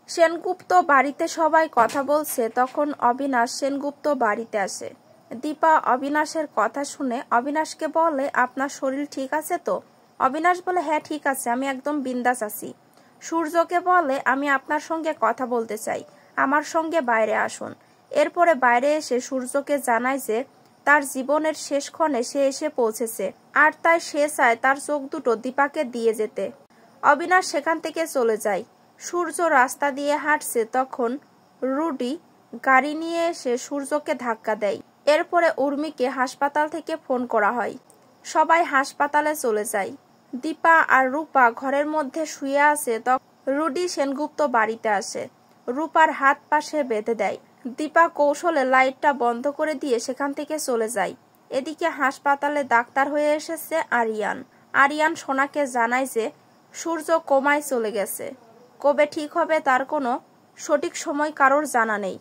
সেনগুপ্ত বাড়িতে সবাই কথা বলছে, তখন অবিনাশ সেনগুপ্ত বাড়িতে আসে। দীপা অবিনাশের কথা শুনে অবিনাশকে বলে, আপনার শরীর ঠিক আছে তো? অবিনাশ বলে, হ্যাঁ ঠিক আছে, আমি একদম বিন্দাস আছি। সূর্যকে বলে, আমি আপনার সঙ্গে কথা বলতে চাই, আমার সঙ্গে বাইরে আসুন। এরপরে বাইরে এসে সূর্যকে জানায় যে তার জীবনের শেষ ক্ষণে সে এসে পৌঁছেছে, আর তাই সে চায় তার চোখ দুটো দীপাকে দিয়ে যেতে। অবিনাশ সেখান থেকে চলে যায়। সূর্য রাস্তা দিয়ে হাঁটছে, তখন রুডি গাড়ি নিয়ে এসে সূর্যকে ধাক্কা দেয়। এরপরে উর্মিকে হাসপাতাল থেকে ফোন করা হয়। সবাই হাসপাতালে চলে যায়। দীপা আর রূপা ঘরের মধ্যে শুয়ে আছে, তখন রুডি সেনগুপ্ত বাড়িতে আসে। রূপার হাত পাশে বেঁধে দেয়। দীপা কৌশলে লাইটটা বন্ধ করে দিয়ে সেখান থেকে চলে যায়। এদিকে হাসপাতালে ডাক্তার হয়ে এসেছে আরিয়ান। আরিয়ান সোনাকে জানায় যে সূর্য কোমায় চলে গেছে। কবে ঠিক হবে তার কোনো সঠিক সময় কারোর জানা নেই।